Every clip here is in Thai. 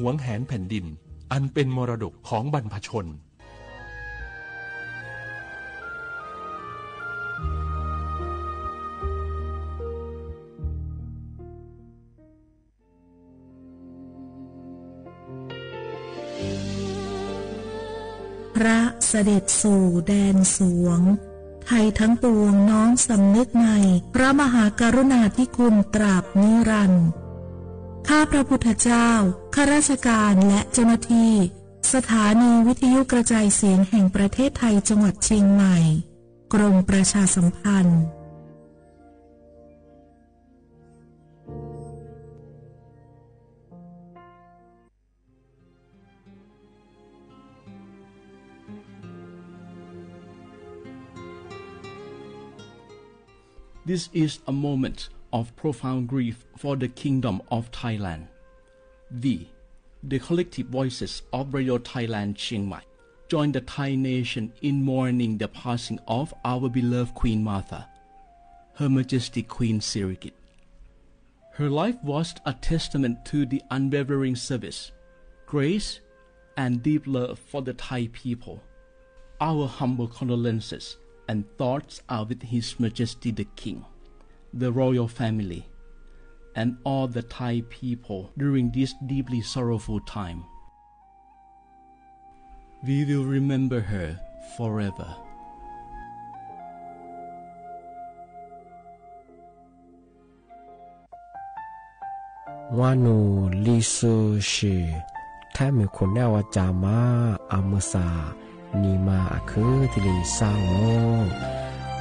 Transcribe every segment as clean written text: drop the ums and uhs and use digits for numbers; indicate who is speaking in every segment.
Speaker 1: หวงแหนแผ่นดินอันเป็นมรดกของบรรพชน
Speaker 2: พระเสด็จสู่แดนสวงไทยทั้งปวงน้อมสำนึกในพระมหากรุณาธิคุณตราบนิรันดร์ข้าพระพุทธเจ้าข้าราชการและเจ้าหน้าที่สถานีวิทยุกระจายเสียงแห่งประเทศไทยจังหวัดเชียงใหม่กรมประชาสัมพันธ์
Speaker 3: This is a moment of profound grief for the Kingdom of Thailand. We, the collective voices of Radio Thailand Chiang Mai, join the Thai nation in mourning the passing of our beloved Queen Martha, Her Majesty Queen Sirikit. Her life was a testament to the unwavering service, grace, and deep love for the Thai people. Our humble condolences and thoughts are with His Majesty the King, the royal family, and all the Thai people during this deeply sorrowful time. We will remember her forever.
Speaker 4: Wanu lisu shi Thami kunawa jama amusa Nima aku tili sango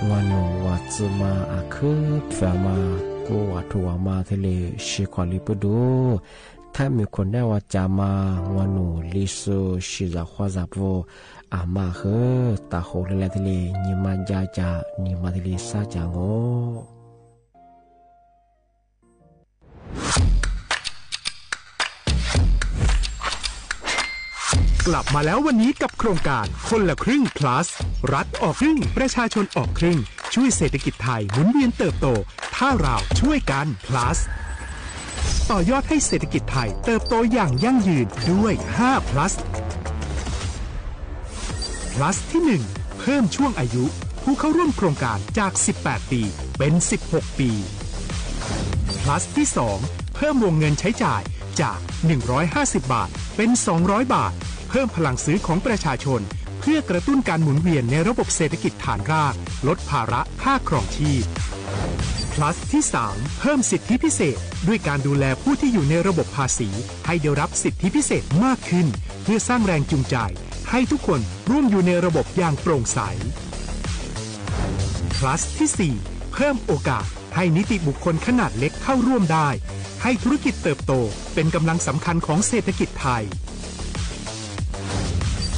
Speaker 4: Wanu watsuma aku Pfama Ko watu wama tili Shikwali pudu Thami kunawa jama Wanu lisu shiza khwazapo Ama he Taho lila tili Nima jaja Nima tili sajango
Speaker 5: กลับมาแล้ววันนี้กับโครงการคนละครึ่ง plus รัฐออกครึ่งประชาชนออกครึ่งช่วยเศรษฐกิจไทยหมุนเวียนเติบโตถ้าเราช่วยกัน plus ต่อยอดให้เศรษฐกิจไทยเติบโตอย่างยั่งยืนด้วย5 plus plus ที่1เพิ่มช่วงอายุผู้เข้าร่วมโครงการจาก18ปีเป็น16ปี plus ที่2เพิ่มวงเงินใช้จ่ายจาก150บาทเป็น200บาทเพิ่มพลังซื้อของประชาชนเพื่อกระตุ้นการหมุนเวียนในระบบเศรษฐกิจฐานรากลดภาระค่าครองชีพ plus ที่3เพิ่มสิทธิพิเศษด้วยการดูแลผู้ที่อยู่ในระบบภาษีให้ได้รับสิทธิพิเศษมากขึ้นเพื่อสร้างแรงจูงใจให้ทุกคนร่วมอยู่ในระบบอย่างโปร่งใส plus ที่4เพิ่มโอกาสให้นิติบุคคลขนาดเล็กเข้าร่วมได้ให้ธุรกิจเติบโตเป็นกำลังสำคัญของเศรษฐกิจไทย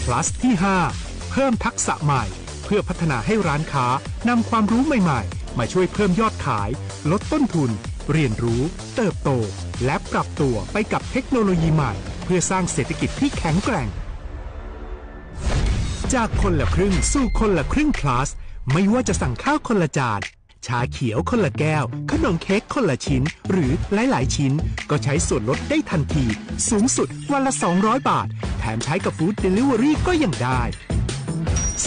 Speaker 5: plus ที่5เพิ่มทักษะใหม่เพื่อพัฒนาให้ร้านค้านำความรู้ใหม่ๆมาช่วยเพิ่มยอดขายลดต้นทุนเรียนรู้เติบโตและปรับตัวไปกับเทคโนโลยีใหม่เพื่อสร้างเศรษฐกิจที่แข็งแกร่งจากคนละครึ่งสู่คนละครึ่ง plus ไม่ว่าจะสั่งข้าวคนละจานชาเขียวคนละแก้วขนมเค้กคนละชิ้นหรือหลายๆชิ้นก็ใช้ส่วนลดได้ทันทีสูงสุดวันละ200บาทแถมใช้กับฟู้ดเดลิเวอรี่ก็ยังได้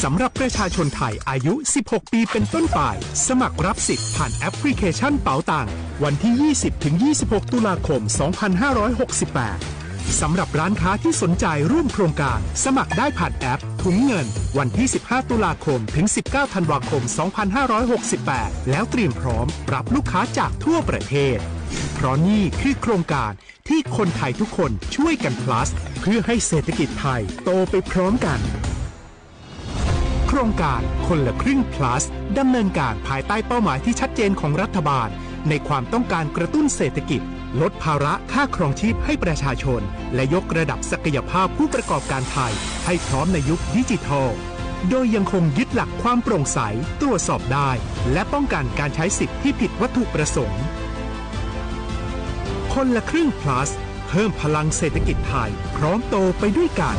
Speaker 5: สำหรับประชาชนไทยอายุ16ปีเป็นต้นไปสมัครรับสิทธิ์ผ่านแอปพลิเคชันเป๋าตังวันที่ 20-26 ตุลาคม 2568สำหรับร้านค้าที่สนใจร่วมโครงการสมัครได้ผ่านแอปถุงเงินวันที่ 15 ตุลาคมถึง 19 ธันวาคม 2568 แล้วเตรียมพร้อมรับลูกค้าจากทั่วประเทศเพราะนี่คือโครงการที่คนไทยทุกคนช่วยกัน plus เพื่อให้เศรษฐกิจไทยโตไปพร้อมกันโครงการคนละครึ่ง plus ดำเนินการภายใต้เป้าหมายที่ชัดเจนของรัฐบาลในความต้องการกระตุ้นเศรษฐกิจลดภาระค่าครองชีพให้ประชาชนและยกระดับศักยภาพผู้ประกอบการไทยให้พร้อมในยุคดิจิทัลโดยยังคงยึดหลักความโปร่งใสตรวจสอบได้และป้องกันการใช้สิทธิที่ผิดวัตถุประสงค์คนละครึ่ง plus เพิ่มพลังเศรษฐกิจไทยพร้อมโตไปด้วยกัน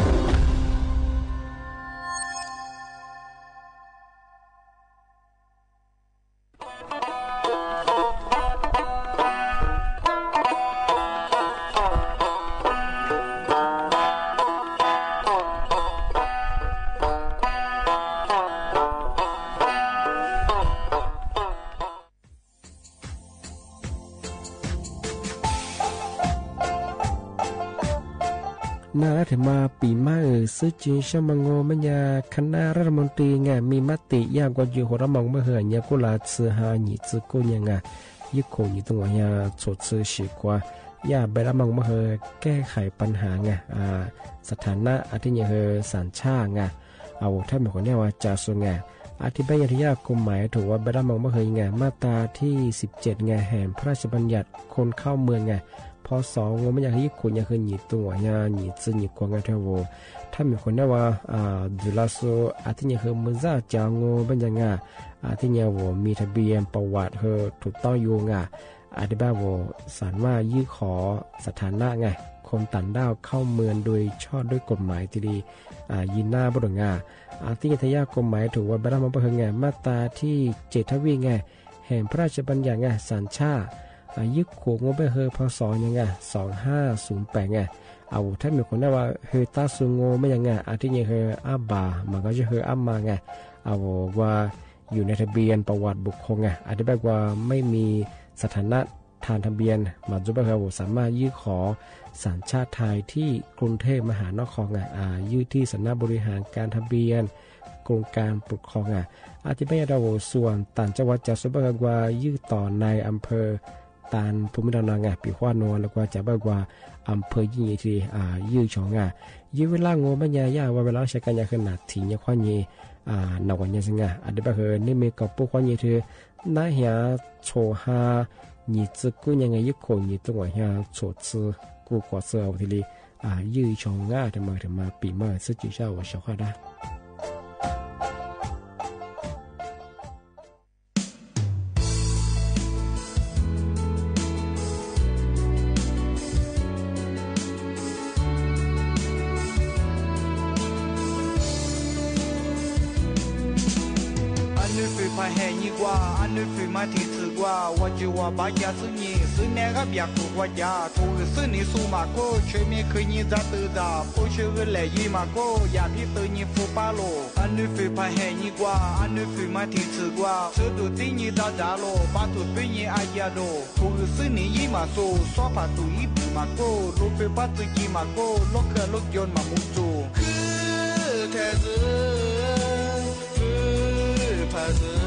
Speaker 4: นารัฐมาปีมาซื้อจีนชมังโงมัญญาคณะรัฐมนตรีไงมีมติยากกว่าอยู่หัวมองเมื่อเหือนยากุลาซื้อหาหนีซื้อกูยังไงยึดโคหนีตรงยาโฉดซื้อฉีกว่ายาไปละมองเมื่อเหือแก้ไขปัญหาไงสถานะอาทิยาเหือสัญชาไงเอาถ้ามีคนเนี่ยว่าจะส่วนไงอธิบายยากกฎหมายถูกว่าไปละมองเมื่อเหือไงมาตราที่17ไงแห่งพระราชบัญญัติคนเข้าเมืองไงพอสองว่าไม่อยากให้ญี่ปุ่นอยากให้หนีตัวยาหนีซื้อหนีกวางกันเท่าโวถ้ามีคนเนี่ยว่าดูแลโซอาทิตย์เฮมือจ้าจางโง่เป็นยังไงอาทิตย์โวมีทะเบียนประวัติเฮถูกต้องอยู่ไงอธิบายโวสารว่ายื่อขอสถานะไงคนต่างด้าวเข้าเมืองโดยชอบด้วยกฎหมายที่ดียินหน้าบุรุษงาอาทิตย์ทยากฎหมายถูกว่าบรรดามาเพิ่งไงมาตราที่7ทวีไงแห่งพระราชบัญญัติไงสัญชาติยึดขวงงไปเฮพศยังไง2508ไงเอาถ้ามีคนได้ว่าเฮตาซุงโงไม่ยังไงอาทิตย์เฮอาบามันก็จะเฮอามาไงเอาว่าอยู่ในทะเบียนประวัติบุคคลไงอธิบายว่าไม่มีสถานะทางทะเบียนมาจุบะเฮสามารถยื่นขอสัญชาติไทยที่กรุงเทพมหานครไงยื่นที่สำนักบริหารการทะเบียนกรมการปกครองไงอธิบายเราส่วนต่างจังหวัดจะสุบะเฮว่ายื่นต่อในอำเภอตานภูมิลำเนาไงปีขวานนแล้วก็จะบอกว่าอำเภอยี่ทียื้อชองไงยื้อเวลาโง่ไม่ยายาว่าเวลาใช้การยาขนาดถี่เนี่ยควานยี่นวันยังไงอดีตเฮนี่มีกับพวกควานยี่ทีน่าเหียโชฮาหนีซึกูยังไงยึดโขหนีตัวเหียโชซึกูกว่าเสือทีลียื้อชองง่าถึงมาปีเมื่อซื้อจีเจ้าว่าชาวข้าได้
Speaker 6: อันนี้คือมาที่ถือว่าว่าจะว่าบายาสุนีสุนีกับอยากถูกว่ายาถูกสุนีสูมาโก้ช่วยไม่เคยยินจะตื่นตาผู้ช่วยเลยยี่มาโก้อยากที่ตื่นยินฟูปาโลอันนี้คือพายแห่งยิ่งกว่าอันนี้คือมาที่ถือว่าสุดที่ยินตาจาโลปาตุเป็นยินอายาโดถูกสุนียี่มาโซสวาปาตุยี่ปีมาโก้ลูกเป็นปาตุยี่มาโก้ลูกเคยลูกยนต์มามุจูคือแท้จื้อคือพาจื้อ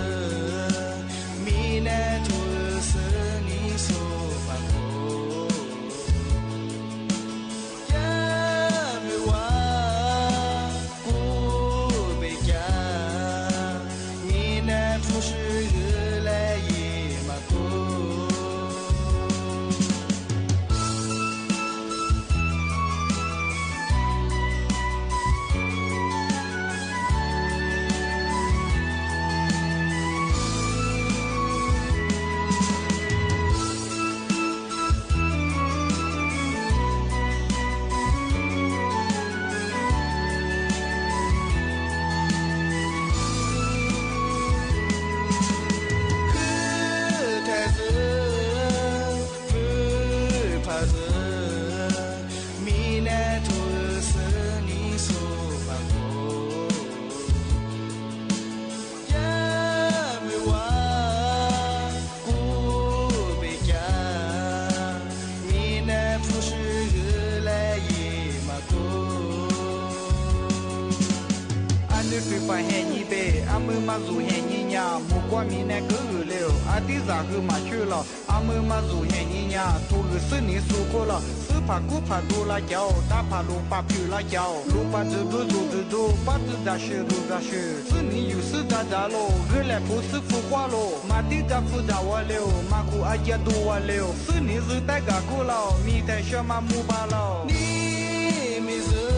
Speaker 6: มาสู่แห่งยิ่งยามุกว่ามีแน่ก็เร็วอาทิตย์จะคือมาชื่อเราอามือมาสู่แห่งยิ่งยาถูกซื้อนี่สู่ก็เราซื้อผักกูผักดูละเจ้าตาผักลุงปาผิวละเจ้าลุงปาจะดูปัจจุบันชื่อดูจะชื่อซื้อนี่อยู่ซื้อจ้าโลเรื่องแหลผู้ซื้อฟูกว่าโลมาที่จะฟูจ้าวเร็วมาคูอาเจียดูว่าเร็วซื้อนี่ซื้อแต่กะกูเรามีแต่เชื่อมามูบาเรานี่มีซื้อ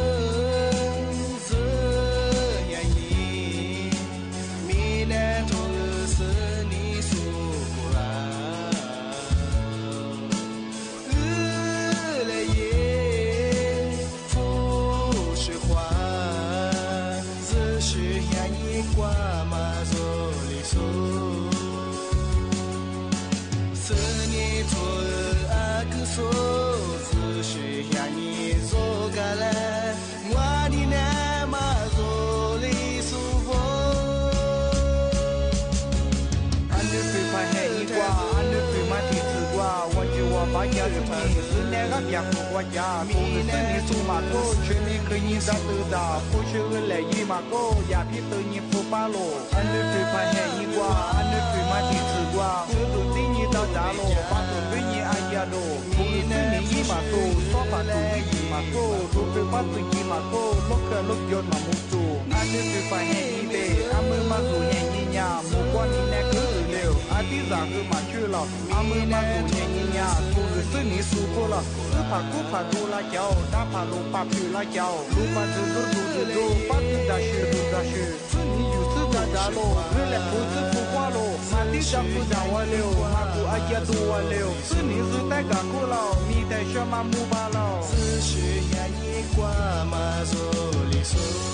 Speaker 6: 说自是呀你家是你是那个别国国家都是你数码过全面可以咋都咋不学个来一码过也比等你不巴罗俺的嘴巴还一挂俺的嘴嘛第四挂这都对你到家了把都对你爱家了不是你一码多说法都一码多都对把都一码多落个落脚嘛木做俺的嘴巴还一杯俺们嘛做年一年不管你那个了俺的咋个嘛去了俺们嘛做年一年都是你舒服了是怕苦怕多辣椒打怕路怕皮辣椒路怕走走走走走把子咋学都咋学是你就是咋咋喽人来不是不花喽马地咋不咋我了马古阿家都我了是你是带个苦了你带什么木巴了
Speaker 7: 思绪呀一挂马走里走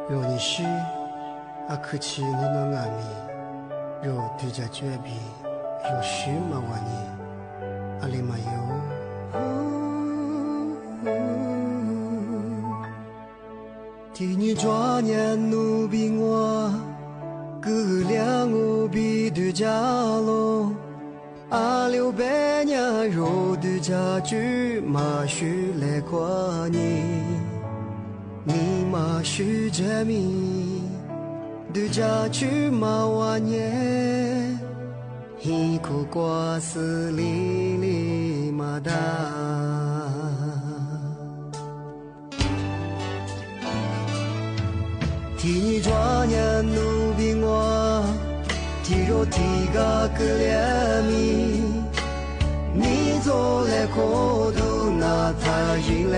Speaker 7: 若你是阿克奇你能阿米，若对家绝比，若是马瓦尼阿里马有。替你抓年努比我，格两我比对家喽。阿六百年肉对家具马须来夸你，你马须着米对家具马瓦年，一口瓜丝里里马达。替你抓年努比我，替肉替个可怜米，你走来口都拿他进来，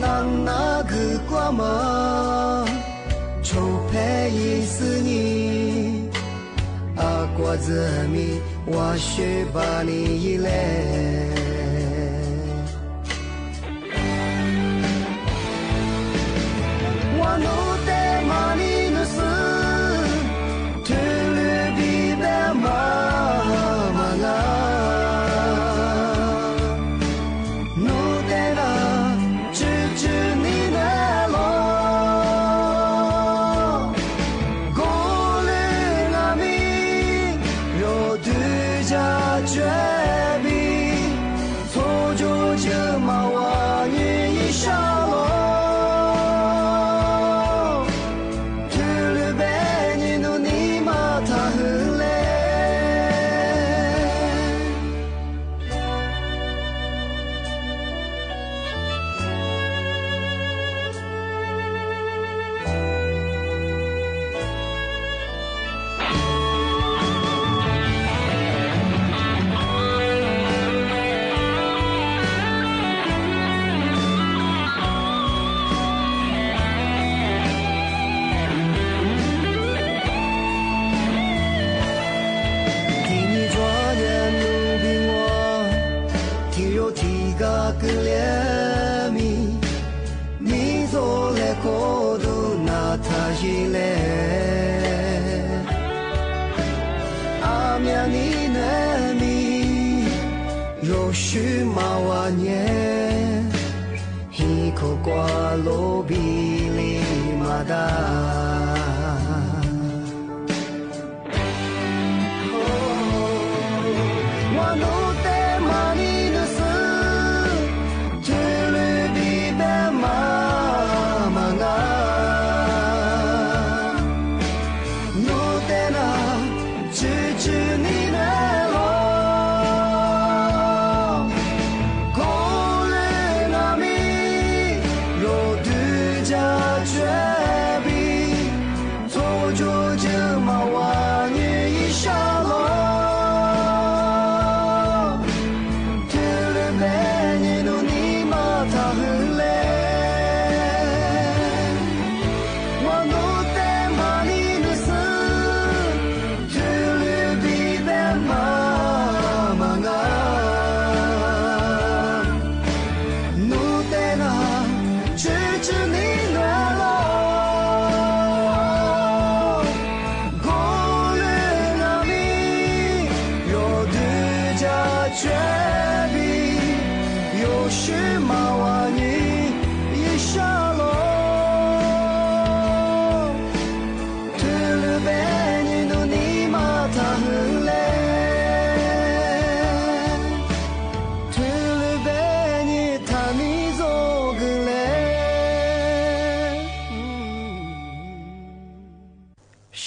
Speaker 7: 那个瓜嘛，臭配一死你，阿瓜子米我学把你一来。须马瓦年，一口瓜罗比里马达。我努得马尼的斯，特律比白马马啊，努得那支持你的。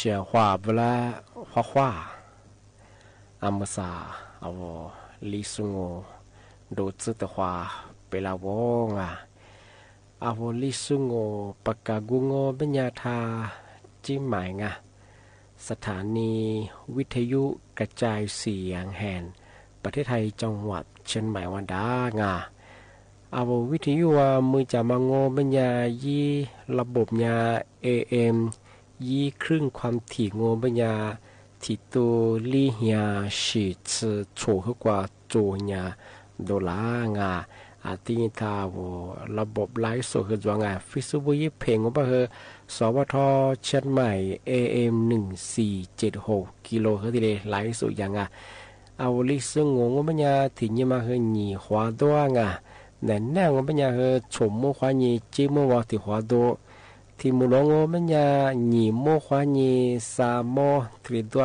Speaker 4: 写画不啦画画，阿姆萨阿我李松我都知的话贝拉翁啊，阿我李松我ปากกากุงอปัญญาธาจิ้มหมายงะสถานีวิทยุกระจายเสียงแห่งประเทศไทยจังหวัดเชียงใหม่วันดางาอาววิทยุว่ามือจะมางอปัญญายีระบบยา AM ยี่ครึ่งความถี่งอปัญญาที่ตัวลี่ยาฉีดโฉกกว่าโจญาโดลางา ที่ทาวระบบไลฟ์สดคือจังฟิสุบุยเพลงของเฮอสวทเชียงใหม่ AM 1476กิโลเฮิรตซ์เลยไลฟ์สดอย่างเอาลิซึ่งงงว่ามันยาที่นี่มาเฮอหนีหัวตัวแต่แน่ว่ามันยาเฮอชมมัวควานีจีมัวว่าที่หัวตัวที่มุลงมันยาหนีมัวควานีสามอทรีตัว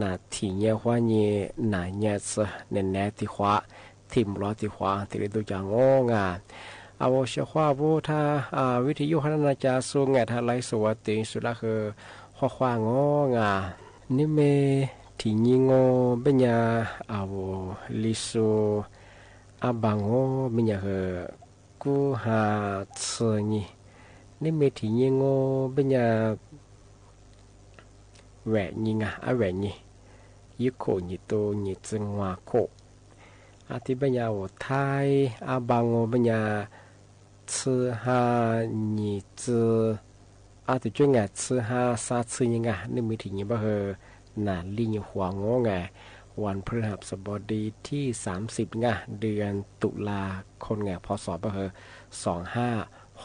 Speaker 4: น่ะที่เนี่ยควานีน่ะเนี่ยสแน่ๆที่หัวทิมรอที่ขวาที่ดูจางงเอาเชื่อว่าบูถ้าวิทยุพัฒนาจารย์สูงถ้าไล่สวัสดิ์สุดละคือขวางนี่เมที่ยิงเป็นยาเอาลิสูบังเป็นยาคือกูหาเสนี่เมที่ยิงเป็นยาแหวนยิงแหวนยิยิ่งโคยิ่งโตยิ่งจึงว่าโคที่ปัญญาไทยบางปัญญาชื่อหาหนีจือที่ช่วยชื่อหาซาชื่อยังนี่มีถึงยังบ่เหน่าลิงหัวงวันพฤหัสบดีที่30เดือนตุลาคมพศบ่เห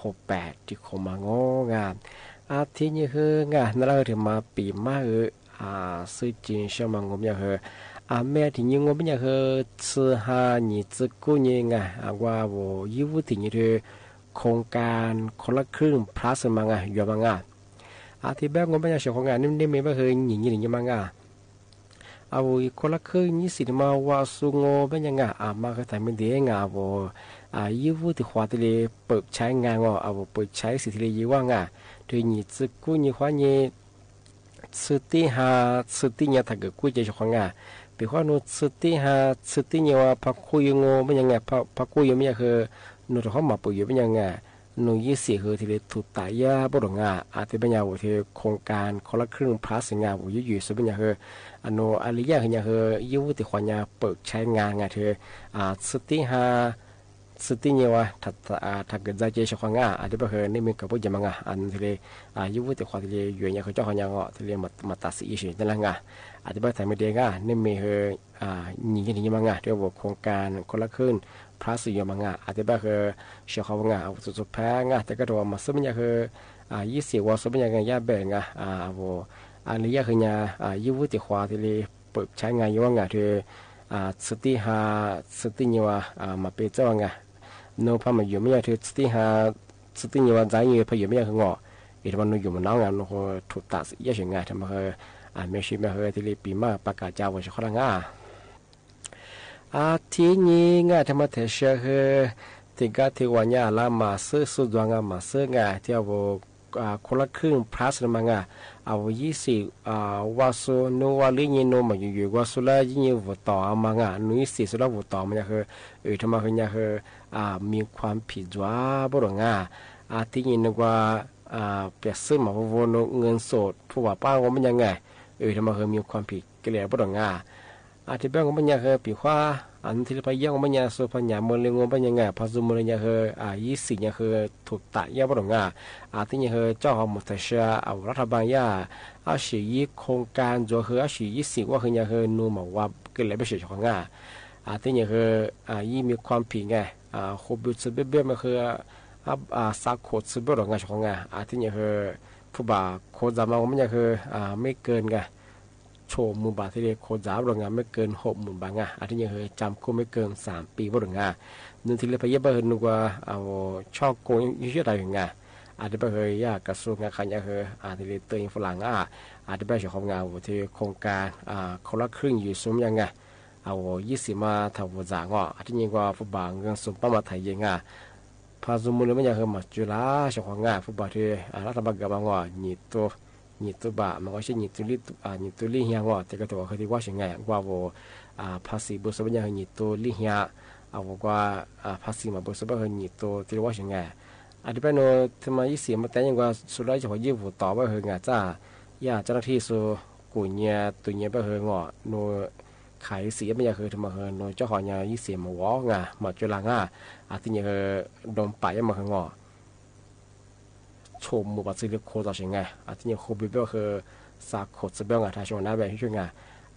Speaker 4: 2568ที่คมางที่นี่คือนั่นเราถึงมาปีมาซื้อจีนเชื่อมังงมยังแม่ที่ยังงเป็นอย่างเฮชื่อหาหนีจะกู้ยังว่าว่ายิ่งถึงยังเธอโครงการคนละครึ่งพลัสมังอยู่มังที่แบบงเป็นอย่างเช่นโครงการนี่ไม่เป็นเฮหนีอย่างมังเอาคนละครึ่งนี่สิมาว่าสุงเป็นยังมาก็ทำเป็นเดียงว่ายิ่งที่ขวาที่เลยเปิดใช้งานเอาเปิดใช้สิทธิเลยยิ่งว่าโดยหนีจะกู้ยังควานี่สุดที่หาสุดที่เนี่ยถ้าเกิดกู้ใจของปีว่านุสุดที่หาสุดที่เนี่ยว่าพักคุยงเป็นยังไงพักคุยยังไม่คือนุเขามาปุ๋ยเป็นยังไงนุยี่สิคือที่เลยถูกตายาบ่ดงอาจจะเป็นยังว่าที่โครงการคนละครึ่งพลัสงานว่าอยู่สุดเป็นยังคือนุอาริยาคือยังคือยิ่งที่ขวานเปิดใช้งานเธอสุดที่หาสุดที่เนี่ยว่าถ้าเกิดใจเชื่อของอาจจะเป็นคือนี่มีกับพวกยังอันที่เลยยิ่งที่ขวานที่เลยอยู่ยังเขาเจ้าของยังที่เลยมาตัดสินเฉยนั่นแหละอาจจะเป็นแต่ไม่เด็กนี่มีเฮหนีอย่างนี้มังเดี๋ยวบอกโครงการคนละครึ่งพระสิยมังอาจจะเป็นเชื่อเขาว่าสุดแพ้แต่ก็ตัวมาซึ่งมันยัง20วันซึ่งมันยังยาแบ่งอันนี้ยังคือยิ่งวุฒิขวาที่เลยเปิดใช้งานอยู่ว่าเธอสติหาสติเนี่ยว่ามาเป็นเจ้าโนพามาอยู่ไม่ยังเธอสติหาสติเนี่ยว่าใจอยู่พออยู่ไม่ยังคือีกวันนึงอยู่มันน้องโนถูกตัดยี่สิบทำมาไม่ใช่ไม่เคยที่ปีมาประกาศจ้าวันเช้าละทีนี้ทำมาเทเชติกาที่วันนี้ละมาซื้อสุดวงมาซื้อที่เอาคนละครึ่งพลัสมังเอา20วาสุนูวาลิญิโนมาอยู่วาสุลาญิญวุต่อมังนุยสิสุลาวุต่อมันคือทำมาคือมีความผิดว่าบ่ดงที่นี่นึกว่าเปรียบเสมือนว่าเงินสดผู้ว่าป้าว่ามันยังไงทำไมมีความผิดเกลียดบ่ดงอาทิตย์แบงของมันยังปีว่าอันที่ไปเยี่ยมมันยังสุพรรณมันเลี้ยงมันยังไงพอซุมันยัง20ยังถูกตัดยังบ่ดงที่ยังเจ้าของมุทเชียเอารัฐบาล20โครงการจะ20ว่ายังนูมาว่าเกลียดไม่ใช่ของที่ยังมีความผิดไงขบวนสืบเบี้ยมันสักโคตรสืบบ่ดงของที่ยังผู้บ่าโคจามามันยังไม่เกินโชว์มือบาที่เรียกโคจาบ่ดงไม่เกิน60,000 บาทที่ยังจำคุกไม่เกิน3 ปีบ่ดงนึกที่เลยไปเยี่ยมนึกว่าเอาช่อโกงยุ่ยได้ยังอาจจะไปยากกระทรวงการคลังยังที่เรียกตัวฝรั่งอาจจะไปเฉพาะที่โครงการคนละครึ่งอยู่ซุ้มยังเอา20มาทำวจที่ยังว่าผู้บ่าเงินสมประมาทไทยยังพาซุมุลมันยังมาจุฬาเฉพาะผู้บ่าที่รัฐบาลกำลังนี่ตัวบ่ามันก็ใช่นี่ตัวลิเฮียแต่ก็ตัวเขาที่ว่าใช่ไงว่าภาษีบุษบยังนี่ตัวลิเฮียเอาว่าภาษีมาบุษบนี่ตัวที่ว่าใช่ไงอันที่เป็นทำไม20มาแต่ยังว่าสุดท้ายเฉพาะยี่ห้อต่อว่าจ้าเจ้าหน้าที่สูกุญแจตัวนี้ไปโนขายสีไม่อยากทำมาโนเจ้าของ20มาว่ามาจุฬาที่ยังโดนป่ายมาชมมือบัตรซื้อโคต่อเชียงที่ยังโคบิเบลสาโคตรเบลทางช่วงนั้นแบบที่ช่วง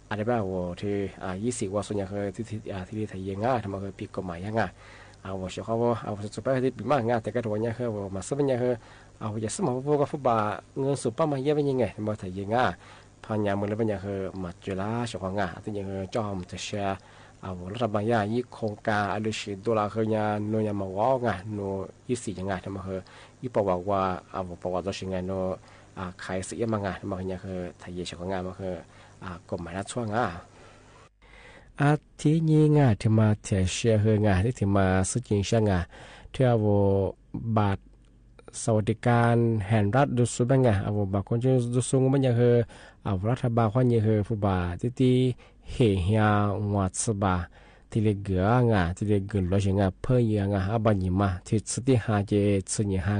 Speaker 4: อันนี้แบบว่าที่20ว่าส่วนใหญ่ที่ไทยยังทำมาปีกฎหมายยัง我小好我是做白的比嘛啊แต่ก็ตัวเนี่ยคือว่ามาซื้อเนี่ยคืออย่าซื้อมาพวกก็ฟุบาเงินสุป้ามาเยอะเป็นยังไงมาถ่ายยังอ่ะพญามือแล้วเป็นยังคือมาจุฬา小黄啊แต่ยังจอมจะแชร์รัฐบาลยาอีโครงการอะไรสิ$คือยาโนยามาว่าไงโน24ยังไงทำมาคืออีบอกว่าบอกว่าตัวสิงไงโนขายสิยังมาไงทำมาคือคือถ่ายเยอะงานมาคือกฎหมายรัฐช่วงที่นี่ไงที่มาเที่ยวเชียร์ไงที่มาสุจินช่างที่บัตรสวัสดิการแห่งรัฐดูสุบังบัตรคนจะดูสูงมันยังคือรัฐบาลคนยังคือผู้บาที่เฮียวัดสบาที่เลือกที่เลือกร้อยยังเพื่อยังบัญญัติมาที่สุดที่หาเจสุญญา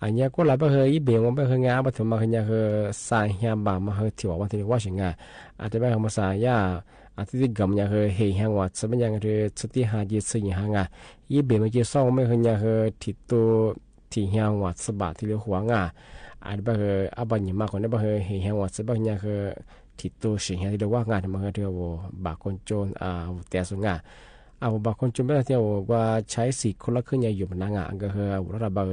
Speaker 4: อันนี้ก็หลายประเทศอีเบียงว่าประเทศบัตรมาคือคือสายเฮียบามาคือที่ว่าที่ว่าสิ่งอาจจะเป็นภาษายาที่กำยังคือเฮียวัดสบยังคือสุดที่หาเจสุญญาอีเบียงมันจะส่งไม่คือยังคือที่ตัวที่เฮียวัดสบาที่เลือกหัวอาจจะเป็นบัญญัติมาคนนั้นเป็นเฮียวัดสบยังคือที่ตัวสิ่งที่เรียกว่างานมันก็เรียกว่าบางคนจนแต่ส่วนบางคนจนไม่ได้ที่ว่าใช้สิทธิ์คนละครึ่งอยู่บนนั้นก็คือรัฐบาล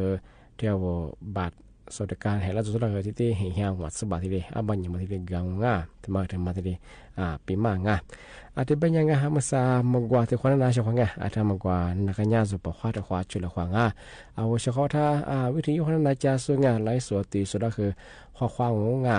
Speaker 4: เรียกว่าบัตรสวัสดิการแห่งรัฐสุดท้ายที่เฮียวัดสบายที่เรียกบัญญัติมาที่เรียกกังที่มาที่เรียกปีมางอาจจะเป็นยังไงมาซามกว่าที่คนนั้นชาวงอาจจะมากว่านักญาติสุภาพแต่ความจุลควางเฉพาะถ้าวิธีคนนั้นจะส่วนไร้ส่วนตีสุดก็คือความง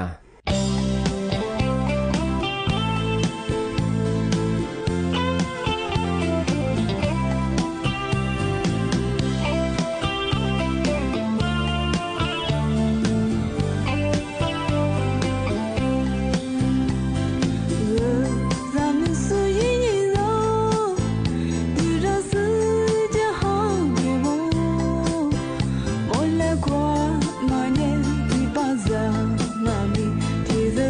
Speaker 8: Tears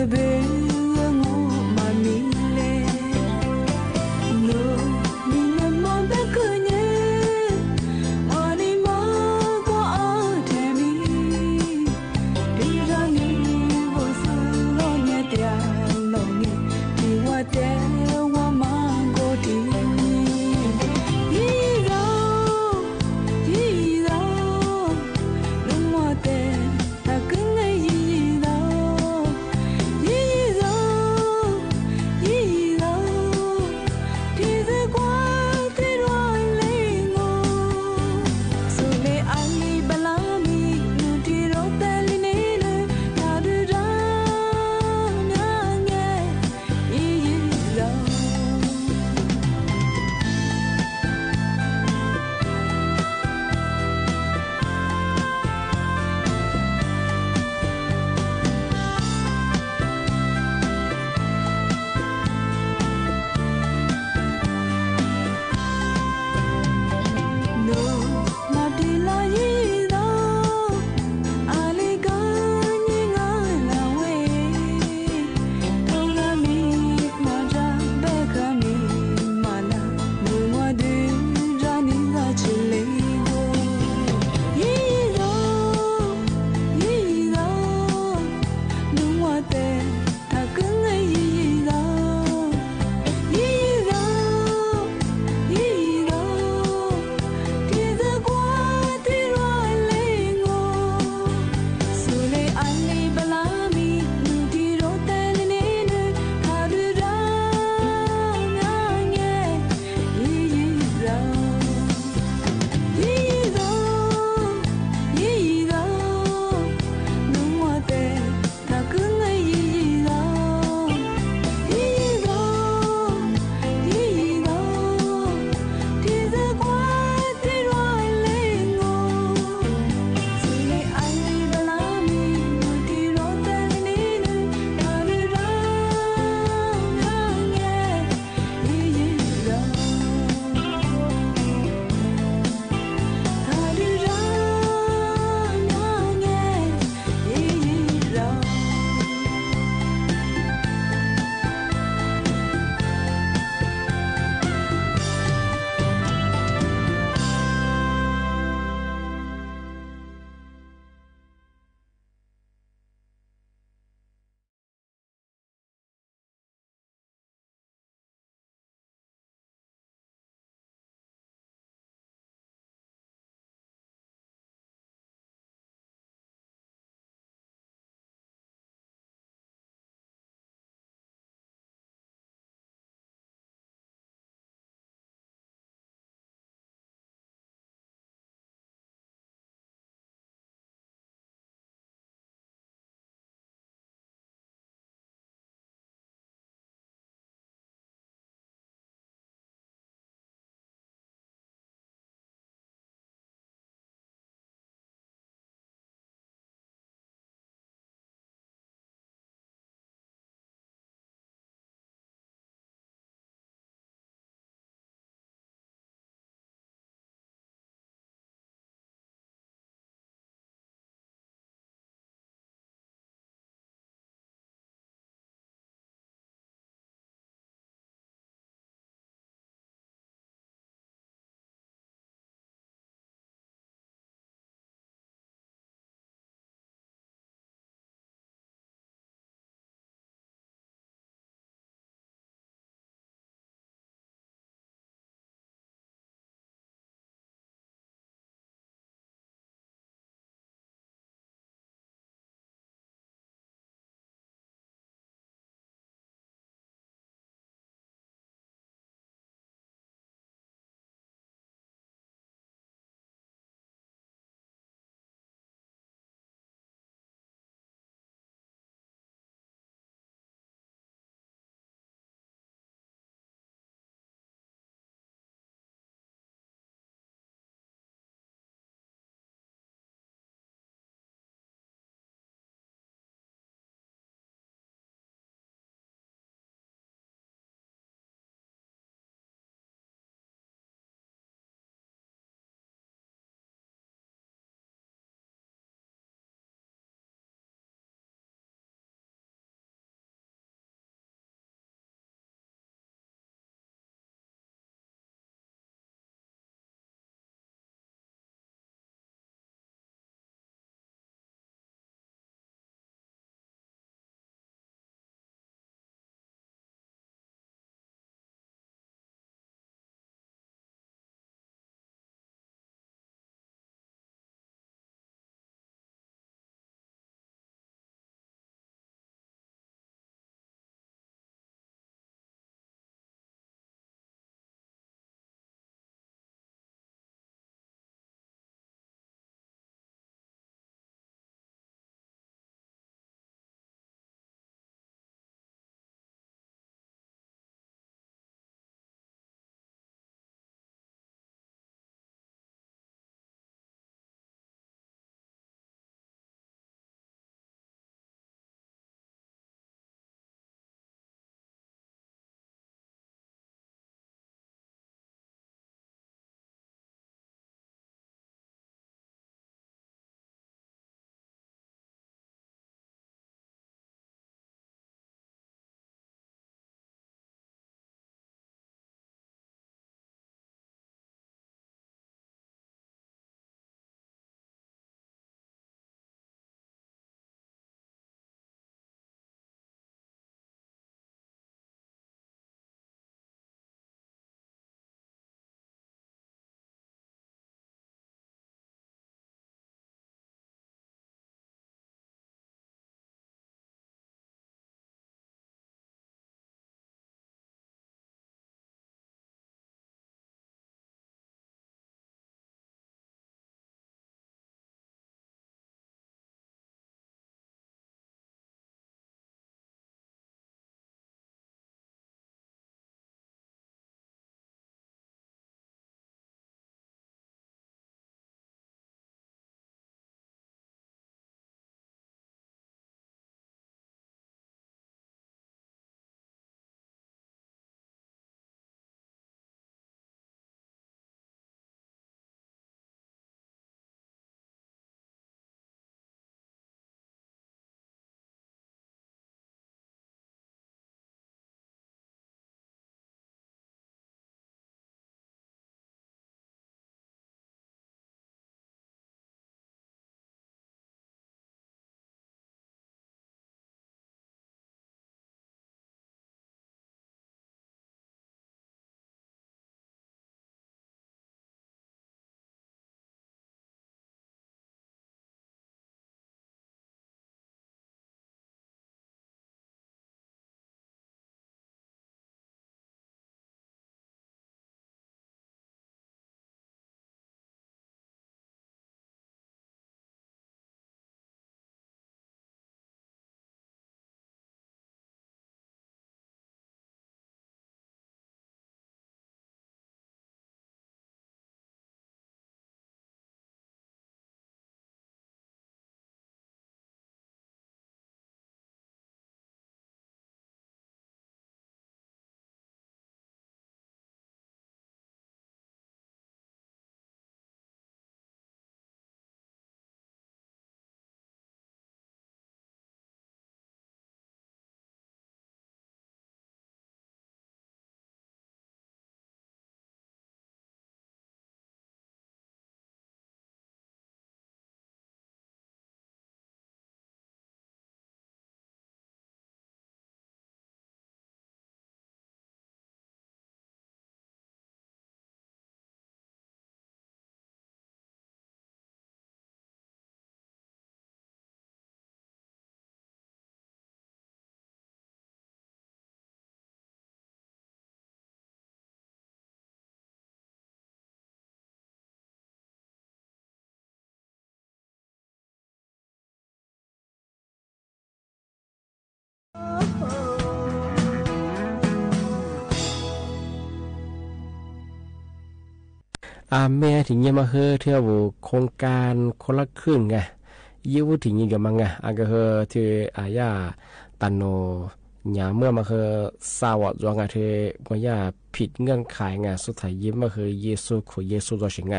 Speaker 4: แม่ถึงยังมาเฮอเที่ยวโครงการคนละครึ่งไงยี่วุถึงยังกับมังไงก็เฮอที่ญาตันโนอย่าเมื่อมาเฮอสาวจวงเธอก็ย่าผิดเงื่อนไขไงสุดท้ายยิ้มมาเฮอเยซูขอเยซูตัวสิงไง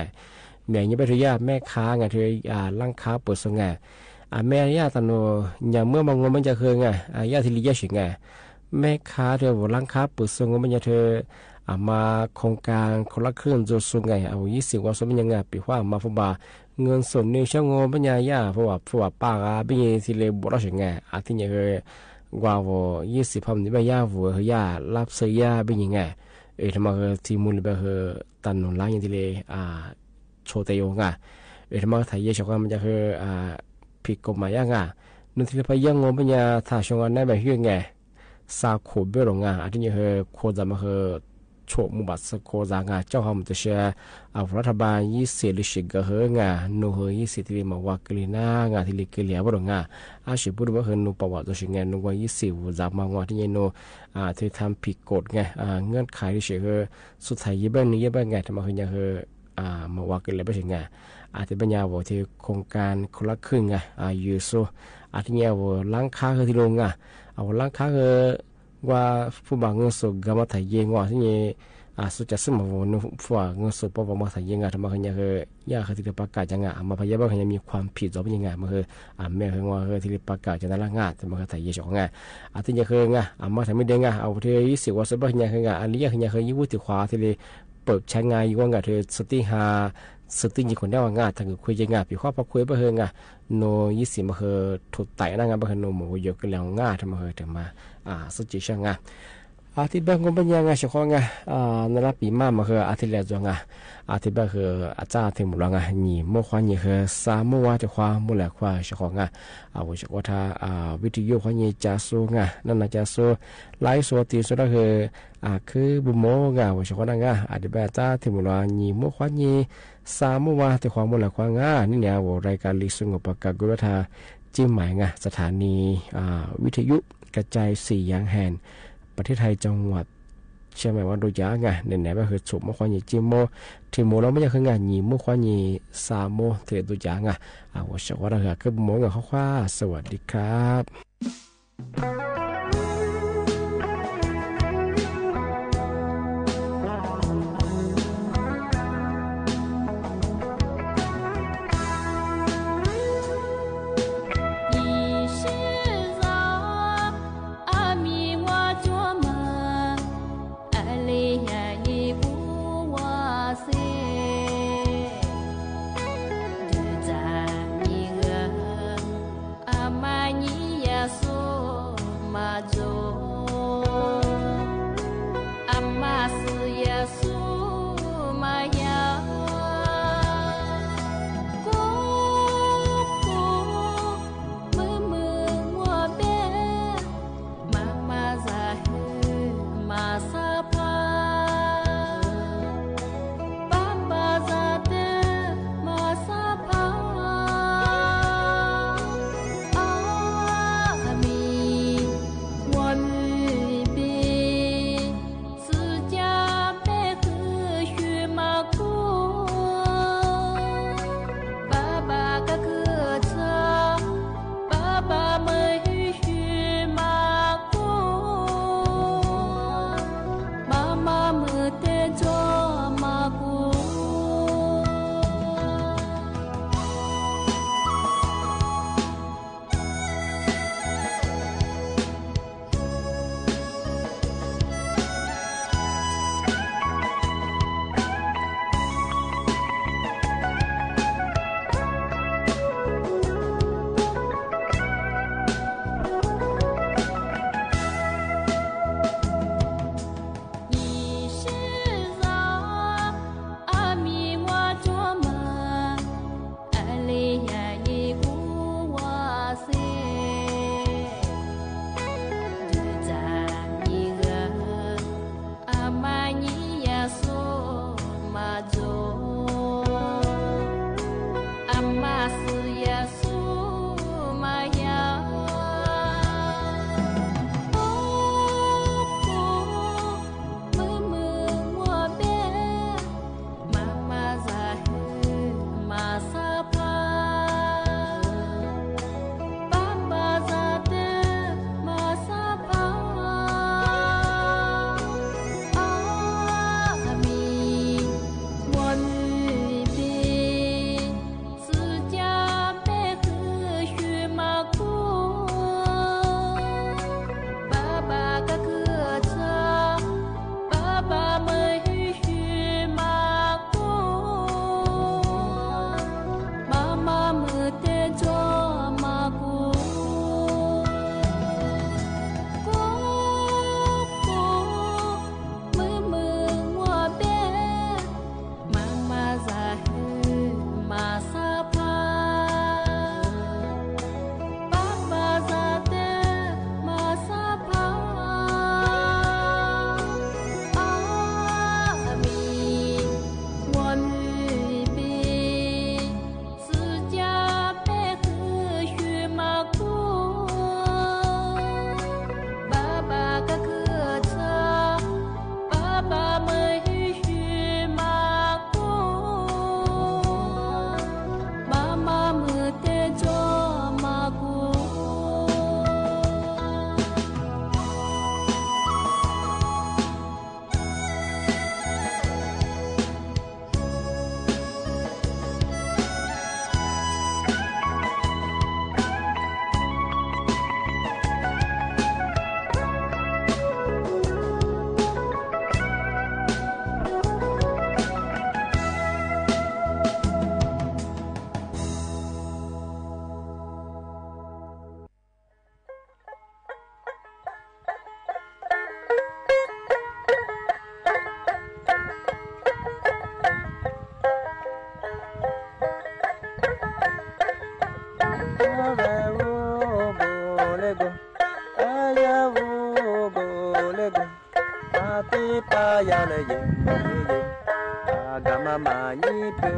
Speaker 4: แม่ยังไปเธอย่าแม่ค้าไงเธอร่างค้าเปิดสงไงแม่ย่าตันโนอย่าเมื่อมางมันจะเฮอไงย่าที่ลียสิงไงแม่ค้าเธอร่างค้าเปิดสงมันจะเธอมาโครงการคนละครึ่งจะสูงไงเอา20ว่าสมยังไงปีว่ามาฟุบาเงินส่วนนี้ช่างงปัญญายาเพราะว่าป้าเป็นยังที่เลยบอกเราสิงไงที่เนี่ยคือว่าว่า20พันนี่ไม่ยาวัวเฮียรับเสียเป็นยังไงทำไมที่มูลแบบตันนนล้างยังที่เลยโชว์เตยงอ่ะทำไมไทยชาวบ้านมันจะคือผิดกฎหมายยังอ่ะนั่นที่ไปยังงปัญญาถ้าชาวบ้านได้แบบเฮียไงสาวขบเบลงอ่ะที่เนี่ยคือโคจะมาคือโชว์มุบัตสโคจางาเจ้าหอมจะเชื่อรัฐบาล20ลิชิกเฮงาโนเฮ20ที่มาวากลีนางาที่ลิกเลียบรงาชิบุรุษเฮนูประวัติตัวชิงเงินว่า20วจากมางว่าที่โนที่ทำผิดกฎไงเงื่อนไขที่เชื่อสุดท้ายยี่บ้านนี้ยี่บ้านไงทำไมเฮยังมาวากลีไปชิงไงที่ปัญญาว่าที่โครงการคนละครึ่งไงยูโซที่เนี่ยว่าล้างค้าที่ลงล้างค้าว่าผู้บางเงินสดกำมาถ่ายเองว่าที่นี่สุดจะสมบูรณ์ผู้เงินสดพอมาถ่ายเองทำไมเขาเนี่ยคือยากที่จะประกาศจังมาพยายามเขายังมีความผิดต่อเป็นยังไงมาคือแม่คือว่าที่ประกาศจะนั่งงานแต่มาถ่ายเยอะช่องไงที่เนี่ยคือไงมาทำไม่ได้ไงเอาที่20ว่าสบายเนี่ยคือไงอันนี้คือเนี่ยคือยิ่งวุฒิขวาที่เลยเปิดใช้งานอยู่ว่าไงที่สติหาสติยิ่งคนได้ว่างานถ้าเกิดคุยจะงานปีข้อพอคุยไปเฮงะโน20มาคือถูกไต่นั่งงานไปเฮโนหมูเยอะกันแล้วงานทำมาเฮถึงมาสุดจีช่างงานที่บ้านคนเป็นยังไงเฉพาะงานนั่นละปีมาคือที่แล้วจังที่บ้านคืออาจารย์ที่หมู่เราหนีเมื่อควานหนีคือ3เมื่อวานจะคว้าเมื่อไหร่คว้าเฉพาะงานวิชาถ้าวิทยุควานหนีจะสู้นั่นน่ะจะสู้ไลฟ์สดที่สุดก็คือบุโมวิชาคนที่บ้านอาจารย์ที่หมู่เราหนีเมื่อควานหนี3เมื่อวานจะคว้าเมื่อไหร่คว้านี่เนี่ยรายการลิสุงปากกุลธาจิ้มหมายสถานีวิทยุกระจาย4อย่างแห่งประเทศไทยจังหวัดใช่ไหมว่าโดยยากไหนๆก็คือสุมควานยีจิโมที่โมเราไม่ใช่คืองานยีโมควานยี3โมเทโดยยากว่าเชื่อว่าเราคือโมกับข้าวฟ้าสวัสดีครับ
Speaker 8: 阿玛尼亚索。
Speaker 7: ti pa ya le yin agama ma ni pe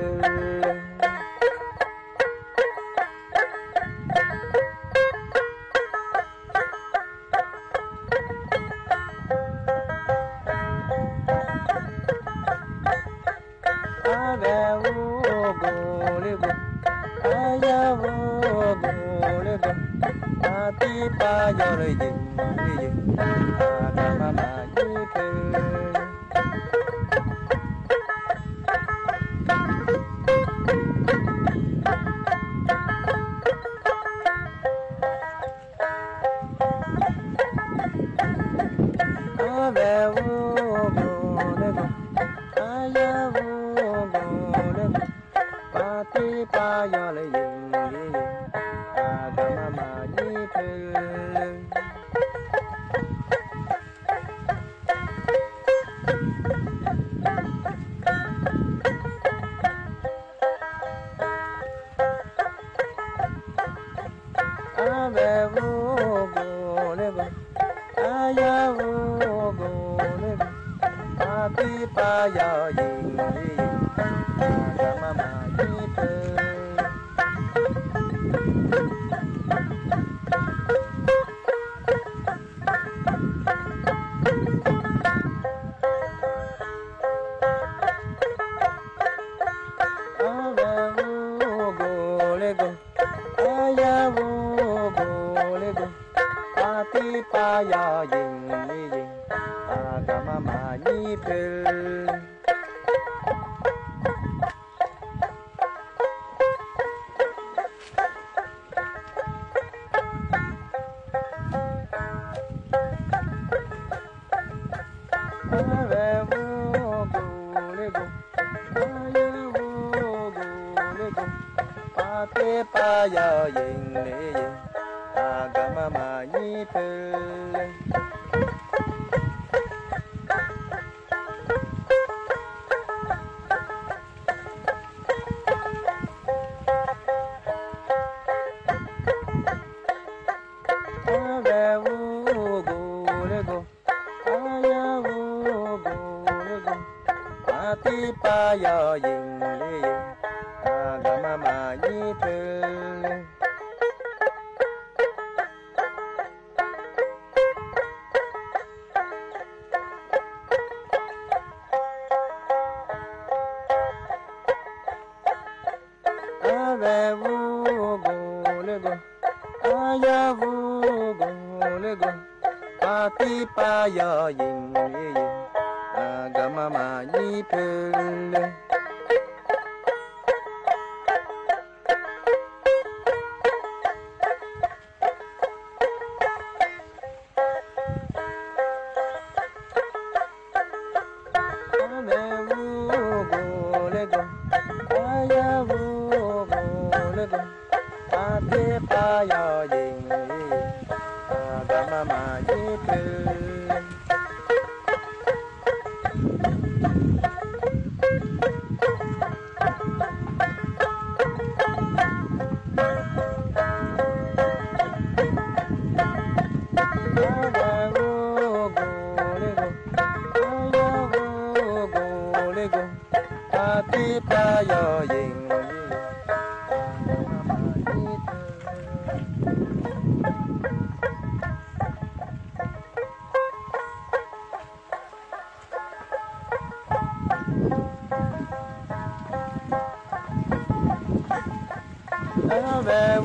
Speaker 7: Ave